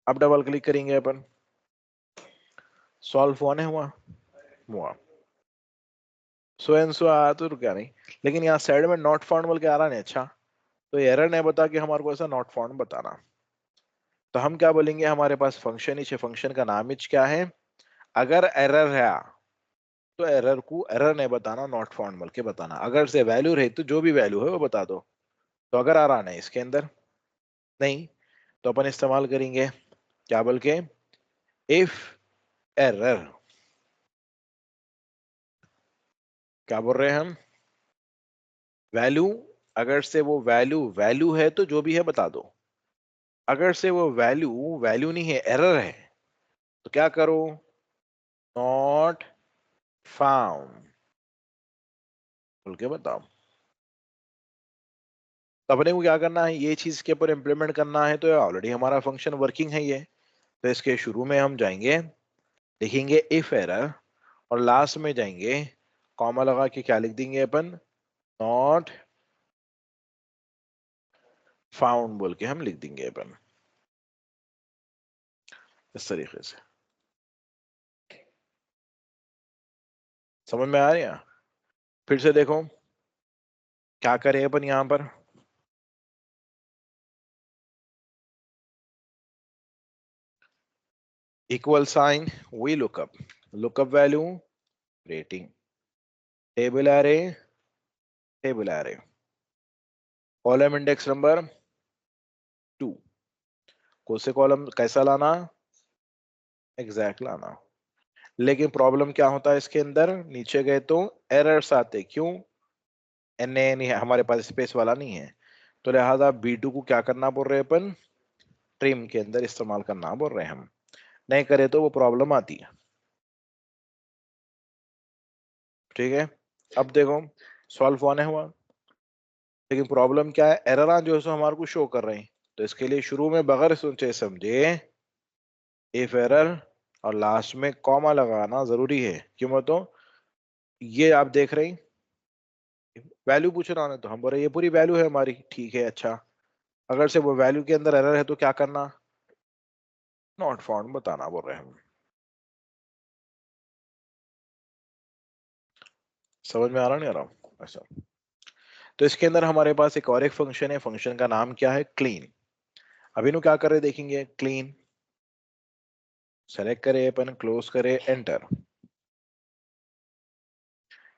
अब डबल क्लिक करेंगे अपन, सॉल्व होने हुआ हुआ, सो एंड सो आया तो रुका नहीं, लेकिन यहाँ साइड में नॉट फाउंड बोल के आ रहा नहीं। अच्छा, तो एरर नहीं बता कि हमारे को ऐसा नॉट फाउंड बताना। तो हम क्या बोलेंगे, हमारे पास फंक्शन ही, फंक्शन का नाम ही क्या है, अगर एरर है तो एरर को एरर नहीं बताना, नॉट फाउंड बोल के बताना। अगर से वैल्यू रहे तो जो भी वैल्यू है वो बता दो। तो अगर आ रहा नहीं इसके अंदर, नहीं, तो अपन इस्तेमाल करेंगे क्या बोल के, इफ एरर। क्या बोल रहे हैं हम, वैल्यू, अगर से वो वैल्यू वैल्यू है तो जो भी है बता दो। अगर से वो वैल्यू वैल्यू नहीं है, एरर है, तो क्या करो, नॉट फाउंड बोल के बताओ। तो अपने को क्या करना है, ये चीज के ऊपर इंप्लीमेंट करना है। तो ऑलरेडी हमारा फंक्शन वर्किंग है ये। तो इसके शुरू में हम जाएंगे, लिखेंगे इफ एरर, और लास्ट में जाएंगे कॉमा लगा के क्या लिख देंगे अपन, नॉट फाउंड बोल के हम लिख देंगे अपन, इस तरीके से। समझ में आ रही है, फिर से देखो क्या करें अपन यहाँ पर, equal sign V lookup, lookup value rating, table array, table array, column index number 2, कौन से कॉलम कैसा लाना, एग्जैक्ट लाना। लेकिन प्रॉब्लम क्या होता है इसके अंदर, नीचे गए तो एरर्स आते, क्यों, एन ए नहीं है हमारे पास, स्पेस वाला नहीं है। तो लिहाजा B2 को क्या करना बोल रहे हैं अपन, ट्रिम के अंदर इस्तेमाल करना बोल रहे हैं हम, नहीं करे तो वो प्रॉब्लम आती है, ठीक है। अब देखो सॉल्व होने हुआ, लेकिन प्रॉब्लम क्या है, एरर जो है सो हमारे को शो कर रहे हैं। तो इसके लिए शुरू में बगैर सोचे समझे इफ एरर, और लास्ट में कॉमा लगाना जरूरी है, क्यों बताओ, ये आप देख रहे हैं वैल्यू पूछ रहा है, तो हम बोल रहे हैं ये पूरी वैल्यू है हमारी, ठीक है अच्छा। अगर से वो वैल्यू के अंदर एरर है तो क्या करना, नॉट फाउंड बताना बोल रहे हैं हम। समझ में आ रहा नहीं आ रहा, ऐसा। तो इसके अंदर हमारे पास एक और एक फंक्शन है, फंक्शन का नाम क्या है, क्लीन। अभी नु क्या कर रहे देखेंगे, क्लीन सेलेक्ट करे अपन, क्लोज करे एंटर।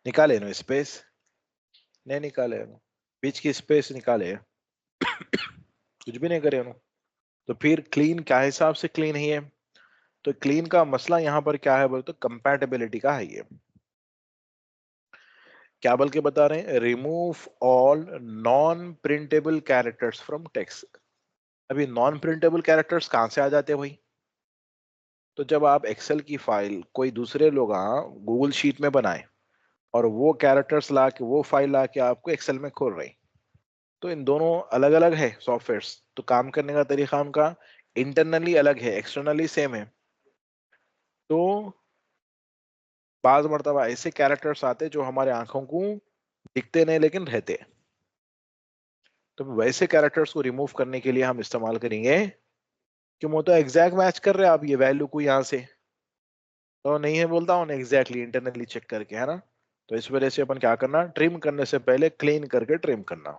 निकाले नो स्पेस, नहीं निकाले नो, बीच की स्पेस निकाले, कुछ भी नहीं करे नो। तो फिर क्लीन क्या हिसाब से क्लीन है ये? तो क्लीन का मसला यहाँ पर क्या है बोले तो कंपैटिबिलिटी का है ये। क्या बोल के बता रहे हैं? Remove all non printable characters from text. अभी नॉन प्रिंटेबल कैरेक्टर्स कहां से आ जाते हैं भाई? तो जब आप एक्सेल की फाइल कोई दूसरे लोग गूगल शीट में बनाए और वो कैरेक्टर्स ला के वो फाइल ला के आपको एक्सेल में खोल रहे हैं, तो इन दोनों अलग अलग है सॉफ्टवेयर्स, तो काम करने का तरीका उनका इंटरनली अलग है, एक्सटर्नली सेम है। तो बाज मर्तबा ऐसे कैरेक्टर्स आते जो हमारे आंखों को दिखते नहीं लेकिन रहते। तो वैसे कैरेक्टर्स को रिमूव करने के लिए हम इस्तेमाल करेंगे कि वो तो एग्जैक्ट मैच कर रहे हैं आप ये वैल्यू को यहाँ से, तो नहीं है बोलता हूँ एग्जैक्टली इंटरनली चेक करके, है ना। तो इस वजह से अपन क्या करना, ट्रिम करने से पहले क्लीन करके ट्रिम करना,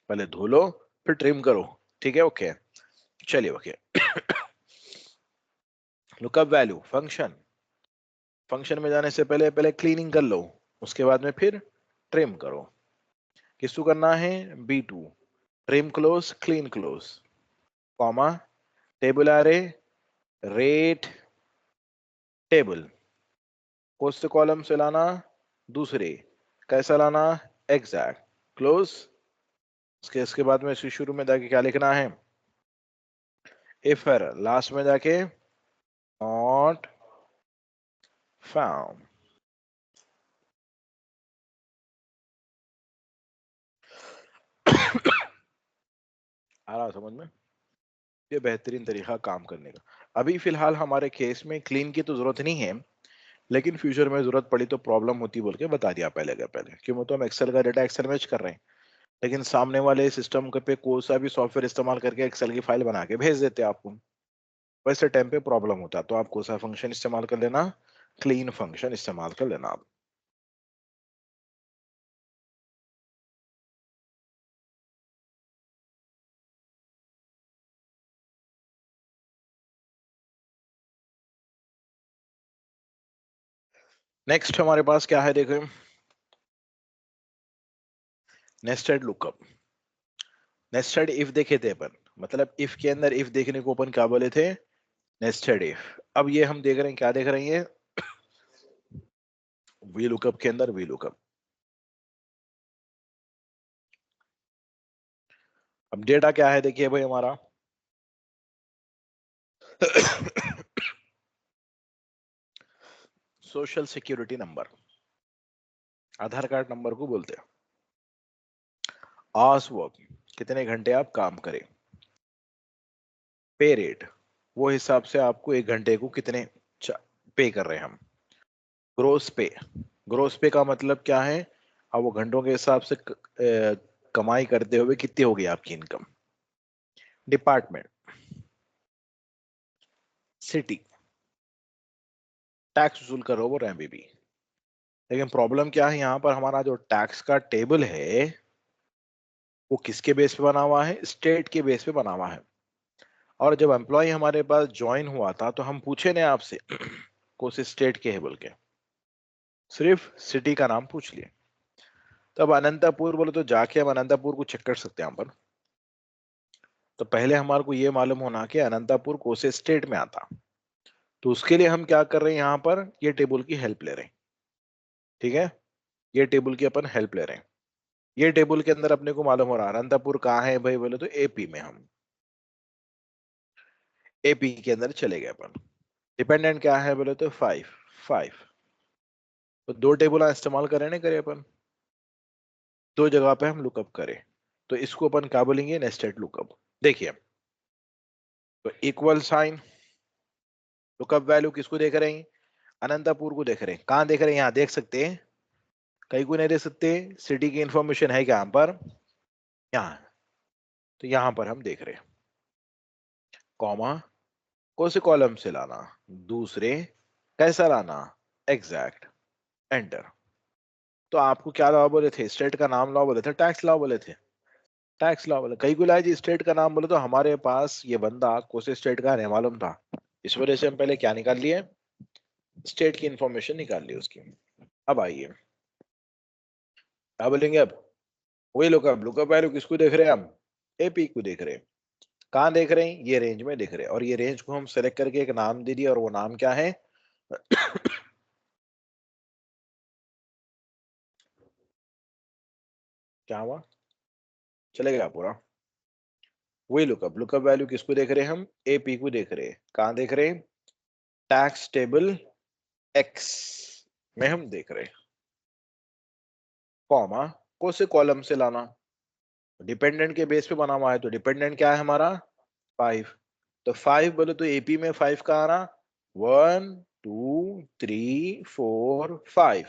पहले धो लो फिर ट्रिम करो, ठीक है ओके। चलिए okay. Lookup value function, function में जाने से पहले पहले क्लीनिंग कर लो, उसके बाद में फिर ट्रिम करो। किसको करना है? B2, trim close clean close, comma table array rate table, कौन से कॉलम से लाना? दूसरे, कैसा लाना? Exact, close. इसके बाद में इसके शुरू में जाके क्या लिखना है? इफ एरर, लास्ट में जाके नॉट फाउंड। आ रहा समझ में? ये बेहतरीन तरीका काम करने का। अभी फिलहाल हमारे केस में क्लीन की तो जरूरत नहीं है, लेकिन फ्यूचर में जरूरत पड़ी तो प्रॉब्लम होती बोल के बता दिया पहले का पहले, क्यों तो हम एक्सेल का डेटा एक्सेल में कर रहे हैं, लेकिन सामने वाले सिस्टम पे कोई सा भी सॉफ्टवेयर इस्तेमाल करके एक्सेल की फाइल बना के भेज देते हैं आपको, वैसे टाइम पे प्रॉब्लम होता है, तो आप कोई सा फंक्शन इस्तेमाल कर लेना, क्लीन फंक्शन इस्तेमाल कर लेना आप। नेक्स्ट हमारे पास क्या है देखो, नेस्टेड लुकअप। नेस्टेड इफ देखे थे अपन, मतलब इफ के अंदर इफ देखने को अपन क्या बोले थे? Nested if. अब ये हम देख रहे हैं, क्या देख रहे हैं? वी लुकअप के अंदर वी लुकअप। अब डेटा क्या है देखिए भाई हमारा। सोशल सिक्योरिटी नंबर, आधार कार्ड नंबर को बोलते हैं। आवर्स वर्क, कितने घंटे आप काम करें। पे रेट, वो हिसाब से आपको एक घंटे को कितने पे कर रहे हैं हम। ग्रोस पे, ग्रोस पे का मतलब क्या है? अब वो घंटों के हिसाब से कमाई करते हुए कितनी होगी आपकी इनकम। डिपार्टमेंट, सिटी, टैक्स वसूल करो वो रहे भी। लेकिन प्रॉब्लम क्या है, यहाँ पर हमारा जो टैक्स का टेबल है वो किसके बेस पे बना हुआ है? स्टेट के बेस पे बना हुआ है। और जब एम्प्लॉय हमारे पास ज्वाइन हुआ था तो हम पूछे नहीं आपसे कौन से स्टेट के है बोल के, सिर्फ सिटी का नाम पूछ लिए। तब अनंतपुर बोले तो जाके हम अनंतपुर को चेक कर सकते हैं यहाँ पर। तो पहले हमारे को ये मालूम होना कि अनंतपुर कौन से स्टेट में आता, तो उसके लिए हम क्या कर रहे हैं, यहाँ पर ये टेबल की हेल्प ले रहे हैं। ठीक है, ये टेबल की अपन हेल्प ले रहे हैं। ये टेबल के अंदर अपने को मालूम हो रहा है अनंतपुर कहाँ है भाई बोले तो एपी में, हम एपी के अंदर चले गए अपन। डिपेंडेंट क्या है बोले तो 5 5। तो दो टेबल इस्तेमाल करें ना करे अपन, दो जगह पे हम लुकअप करें, तो इसको अपन क्या बोलेंगे? Nested lookup. देखिए, तो इक्वल साइन, लुकअप वैल्यू किसको देख रहे हैं? अनंतपुर को देख रहे हैं। कहाँ देख रहे हैं? यहाँ देख सकते हैं, कहीं को नहीं देख सकते। सिटी की इंफॉर्मेशन है क्या यहाँ पर? यहाँ, तो यहाँ पर हम देख रहे हैं। कॉमा, कौन से कॉलम से लाना? दूसरे, कैसा लाना? Exact, enter. तो आपको क्या लाओ बोले थे? स्टेट का नाम लाओ बोले थे, टैक्स लाओ बोले थे, टैक्स लाओ बोले। कई को लाए जी स्टेट का नाम बोले तो हमारे पास ये बंदा कौन से स्टेट का है मालूम था, इस वजह से हम पहले क्या निकाल लिए? स्टेट की इंफॉर्मेशन निकाल ली उसकी। अब आइए, क्या बोलेंगे अब? वही लुकअप, लुकअप वैल्यू किसको देख रहे हैं हम? एपी को देख रहे हैं। कहाँ देख रहे हैं? ये रेंज में देख रहे हैं, और ये रेंज को हम सेलेक्ट करके एक नाम दे दिया, और वो नाम क्या है? क्या हुआ? चलेगा पूरा? वही लुकअप, लुकअप वैल्यू किसको देख रहे हैं हम? एपी को देख रहे हैं। कहाँ देख रहे हैं? टैक्स टेबल एक्स में हम देख रहे हैं। कॉमा को से कॉलम से लाना, डिपेंडेंट के बेस पे बना हुआ है, तो डिपेंडेंट क्या है हमारा? 5। तो 5 बोले तो एपी में 5 का आना, 1 2 3 4 5,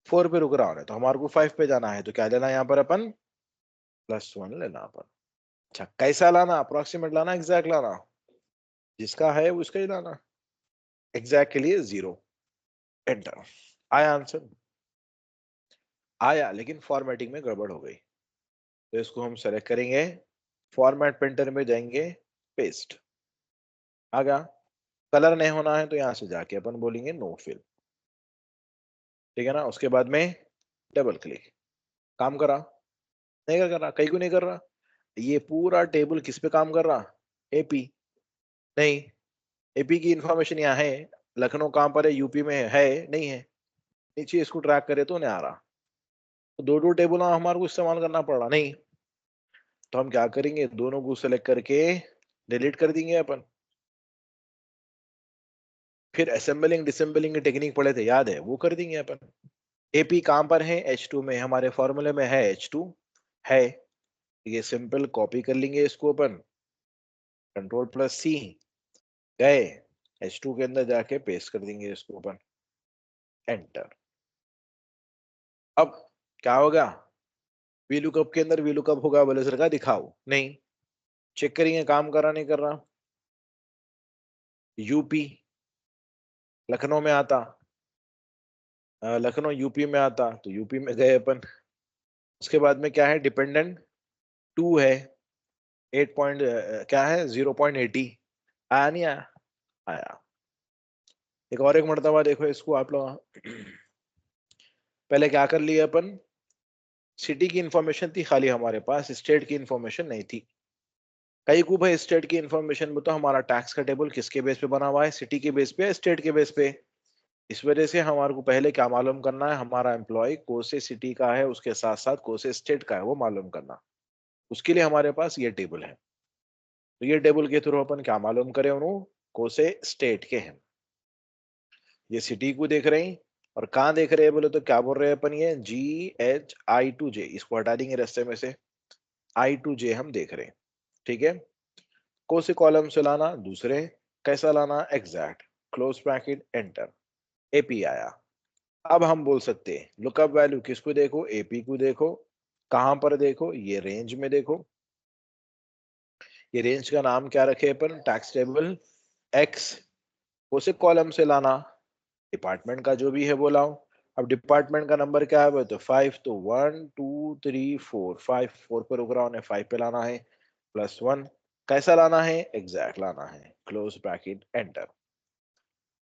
4 पे रुक रहा है, तो हमारे को 5 पे जाना है, तो क्या लेना है यहाँ पर अपन? +1 लेना अपन। अच्छा, कैसा लाना? अप्रोक्सीमेट लाना, एग्जैक्ट लाना? जिसका है उसका ही लाना। एग्जैक्ट के लिए 0, एंटर। आया आंसर? आया, लेकिन फॉर्मेटिंग में गड़बड़ हो गई, तो इसको हम सेलेक्ट करेंगे, फॉर्मेट प्रिंटर में जाएंगे, पेस्ट। आ गया? कलर नहीं होना है तो यहां से जाके अपन बोलेंगे नो फिल, ठीक है ना? उसके बाद में डबल क्लिक, काम करा? नहीं कर रहा, कहीं को नहीं कर रहा। ये पूरा टेबल किस पे काम कर रहा? एपी। नहीं, एपी की इंफॉर्मेशन यहाँ है, लखनऊ कहाँ पर है? यूपी में है? नहीं है। नीचे इसको ट्रैक करे तो नहीं आ रहा, तो दो दो टेबल हमारे को इस्तेमाल करना पड़ रहा नहीं। तो हम क्या करेंगे? दोनों को सेलेक्ट करके डिलीट कर देंगे अपन। फिर असेंबलिंग डिसेंबलिंग की टेक्निक पढ़े थे, याद है? वो कर देंगे अपन। एपी कहाँ पर है? H2 में, हमारे फॉर्मूले में है H2 है। ये सिंपल कॉपी कर लेंगे इसको अपन, Ctrl+C, गए H2 के अंदर जाके पेस्ट कर देंगे इसको अपन, एंटर। अब क्या होगा? वीलुकअप के अंदर वीलुकअप होगा, बोले सर का दिखाओ, नहीं। चेक करेंगे काम कर रहा नहीं कर रहा। यूपी लखनऊ में आता, लखनऊ यूपी में आता, तो यूपी में गए अपन। उसके बाद में क्या है? डिपेंडेंट 2 है, 8 पॉइंट क्या है? 0.80। आया नहीं आया? आया। एक और एक मर्तबा देखो इसको आप लोग। पहले क्या कर लिए अपन? सिटी की इंफॉर्मेशन थी खाली हमारे पास, स्टेट की इंफॉर्मेशन नहीं थी। कई को भाई स्टेट की इंफॉर्मेशन में, तो हमारा टैक्स का टेबल किसके बेस पे बना हुआ है? सिटी के बेस पे, स्टेट के बेस पे। इस वजह से हमारे को पहले क्या मालूम करना है? हमारा एम्प्लॉय कौन से सिटी का है, उसके साथ साथ कौन से स्टेट का है, वो मालूम करना। उसके लिए हमारे पास ये टेबल है, तो ये टेबल के थ्रू अपन क्या मालूम करें उन्होंने? कौन से स्टेट के हैं। ये सिटी को देख रहे हैं, और कहाँ देख रहे हैं बोले तो क्या बोल रहे हैं अपन? ये GHI2J, इसको हटा देंगे रास्ते में से, I2J हम देख रहे हैं, ठीक है? कौन से कॉलम से लाना? दूसरे। कैसा लाना? Exact, close bracket, enter. AP आया। अब हम बोल सकते हैं लुकअप वैल्यू किसको देखो? एपी को देखो। कहां पर देखो? ये रेंज में देखो। ये रेंज का नाम क्या रखे अपन? Tax table X. उसे कॉलम से लाना, डिपार्टमेंट का जो भी है वो लाओ। अब डिपार्टमेंट का नंबर क्या है? वो तो 5, तो 1 2 3 4, 5 4 पे रुक रहा, उन्हें 5 पे लाना है, +1। कैसा लाना है? एग्जैक्ट लाना है, क्लोज ब्रैकेट, एंटर।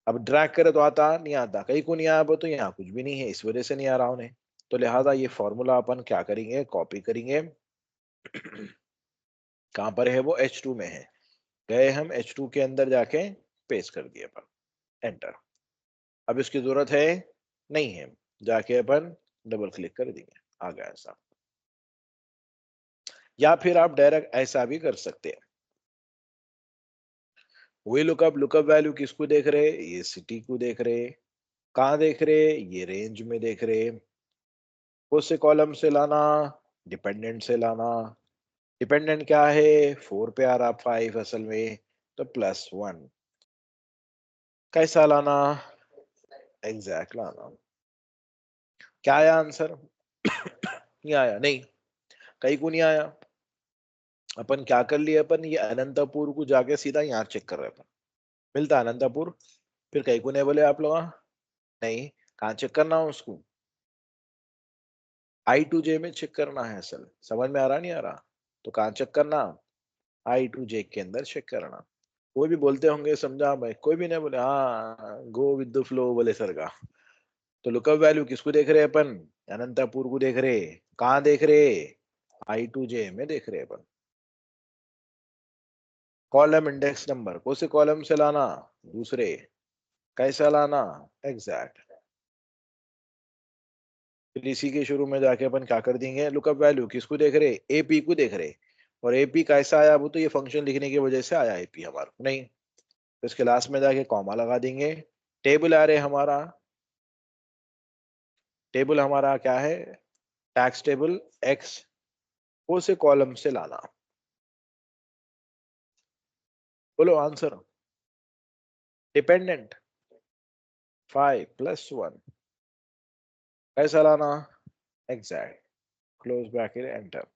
अब ड्रैग करे तो आता नहीं आता, कहीं को नहीं आया, वो तो यहाँ कुछ भी नहीं है, इस वजह से नहीं आ रहा उन्हें। तो लिहाजा ये फॉर्मूला अपन क्या करेंगे? कॉपी करेंगे। कहां पर है वो? H2 में है, गए हम H2 के अंदर जाके पेस्ट कर दिए अपन, एंटर। अब इसकी जरूरत है नहीं है, जाके अपन डबल क्लिक कर देंगे, आ गया ऐसा। या फिर आप डायरेक्ट ऐसा भी कर सकते हैं। वही लुकअप, लुकअप वैल्यू किसको देख रहे? ये सिटी को देख रहे। कहाँ देख रहे? ये रेंज में देख रहे। कौन से कॉलम से लाना? डिपेंडेंट से लाना। डिपेंडेंट क्या है? 4 पे आ रहा, 5 असल में, तो +1। कैसा लाना? एग्जैक्ट लाना। क्या आया आंसर? नहीं आया, नहीं, कहीं को नहीं आया। अपन क्या कर लिए? अपन ये अनंतपुर को जाके सीधा यहाँ चेक कर रहे अपन, मिलता है अनंतपुर। फिर कहीं को नहीं बोले आप लोग? नहीं, कहाँ चेक करना है उसको? I2J में चेक करना है, असल समझ में आ रहा नहीं आ रहा? तो कहाँ चेक करना? I2J के अंदर चेक करना। कोई भी बोलते होंगे समझा भाई, कोई भी नहीं बोले, हाँ गो विद द फ्लो बोले सर का। तो लुकअप वैल्यू किसको देख रहे हैं अपन? अनंतपुर को देख रहे, कहाँ देख रहे, I2J में देख रहे अपन। कॉलम इंडेक्स नंबर कौन से कॉलम से लाना, दूसरे, कैसा लाना, एग्जैक्ट। फिर इसी के शुरू में जाके अपन क्या कर देंगे, लुकअप वैल्यू किसको देख रहे, एपी को देख रहे। और एपी कैसा आया, वो तो ये फंक्शन लिखने की वजह से आया एपी हमारा, नहीं तो इसके लास्ट में जाके कॉमा लगा देंगे। टेबल आ रहे हमारा, टेबल हमारा क्या है, टैक्स टेबल एक्स, कौन से कॉलम से लाना, बोलो आंसर। डिपेंडेंट 5+1, कैसा लाना, एग्जैक्ट, क्लोज ब्रैकेट एंटर।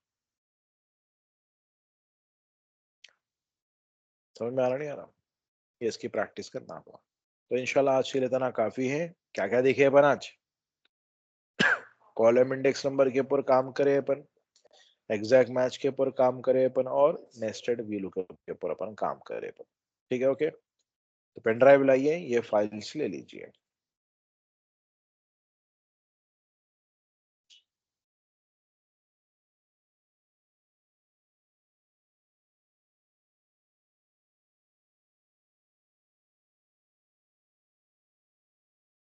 समझ में आ रहा नहीं आ रहा, ये इसकी प्रैक्टिस करना होगा। तो इंशाल्लाह आज के लिए इतना काफी है। क्या क्या देखे अपन आज, कॉलम इंडेक्स नंबर के ऊपर काम करे अपन, एग्जैक्ट मैच के ऊपर काम करे अपन, और नेस्टेड वीलुकअप के ऊपर अपन काम करे अपन। ठीक है, ओके। तो पेन ड्राइव लाइए, ये फाइल्स ले लीजिए।